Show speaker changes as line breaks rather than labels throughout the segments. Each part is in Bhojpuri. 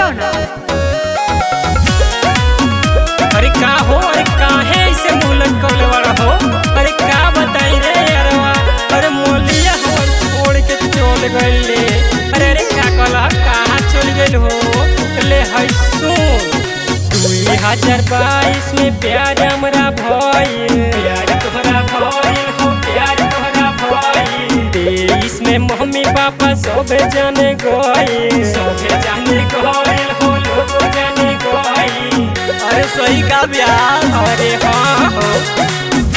बताओ ना।
अरे का हो, अरे काहे ऐसे मुंह लटकवले वाला हो? अरे का बताई रे यारवा, अरे मोलिया हमर छोड़ के चल गइले। अरे अरे का कहला, कहाँ चल गइल हो? ले हई सुन, 2022 में प्यार हमरा भइल, प्यार तोहरा भइल हो, प्यार तोहरा भइल। 23 में मम्मी पापा सब जाने गइल, सब जाने गइल हो, लोग जाने गइल।
अरे सही का ब्याह।
अरे हाँ हो,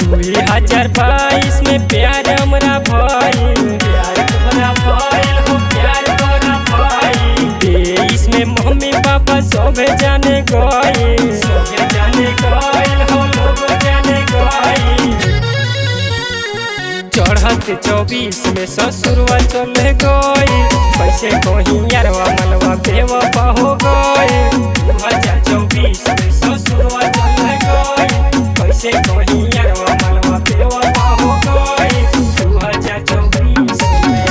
2022 में प्यार हमरा भइल, प्यार तोहरा भइल हो, प्यार तोहरा भइल। 23 में मम्मी पापा सब जाने गइल, सब जाने गइल हो, लोग जाने गइल। चढ़त 24 में ससुरवा चले गइल, कैसे कहीं यारवा मनवा बेवफा हो गइल। 2024 में ससुरवा चले गइल, कैसे कहीं यारवा मनवा बेवफा हो गइल। 2024 में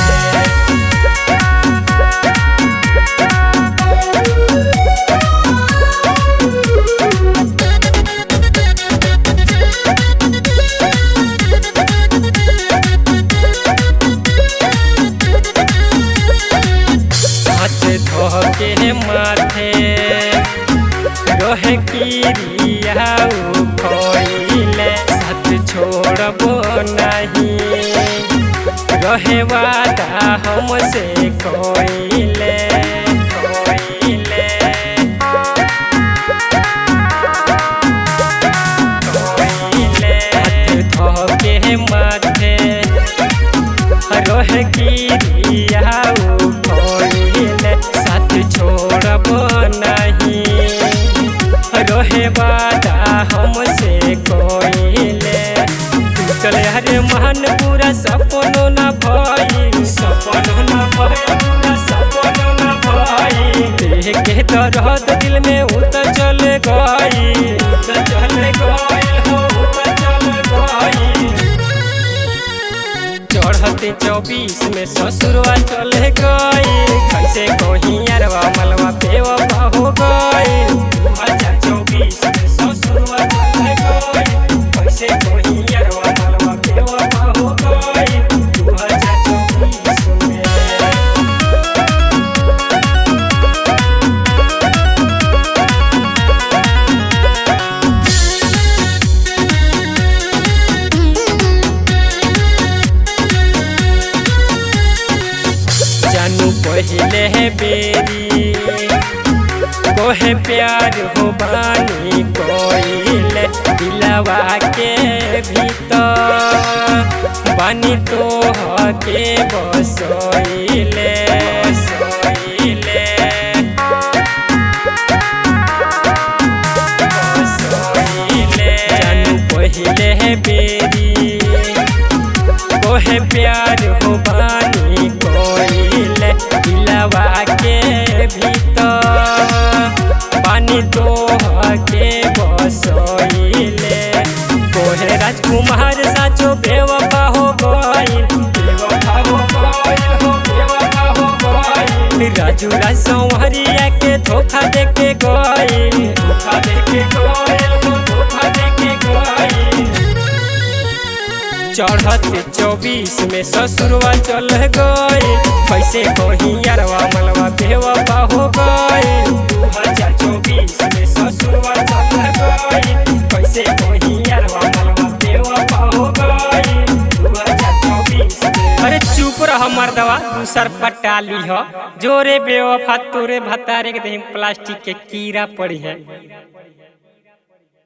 धोके माथे रहे किरिया खइले, साथ छोड़बो नहीं रहे वादा हमसे कइले। धोके माथे रहे किरिया खइले, साथ छोड़ब नहीं रहे वादा हमसे कइले। टूटल हरे महान पूरा सपनो न भइल, सपनो न भइल, पूरा सपनो न भइल। देह के दर्द दिल में उत चल गई, उत चल गई हो, उत चल गई। चढ़ते 24 में ससुरवा चले गई, कैसे कहीं यारवा मलवा बेवफा हो गई। 2024 में ससुरवा चले गई, कैसे कहीं यारवा मलवा बेवफा हो गई। 2024 में जानू पहले है बेरी कोहे प्यार हो बानी कोइले, दिलवा के भीतर बानी तो के बसोइले। जानू पहले है बेरी कोहे प्यार हो बानी कोइले, दिलवा के भीतर बानी तो के बसोइले। कोहे राजकुमार साचो बेवफा हो गइल, बेवफा हो गइल हो, बेवफा हो गइल। राजू राज संवरिया के धोखा देके गइल, धोखा देके गइल हो, धोखा देके गइल। चढ़त 24 में ससुरवा चल गई, कैसे कहीं यारवा मलवा बेवफा हो गई। 2024 में ससुरवा चल गई, कैसे कहीं यारवा मलवा बेवफा हो गई। 2024 में अरे चुप रह मर्दवा, दूसर पटा ली हो। जोरे बेवफा तोरे भतारे के देह प्लास्टिक के कीड़ा पड़ी है।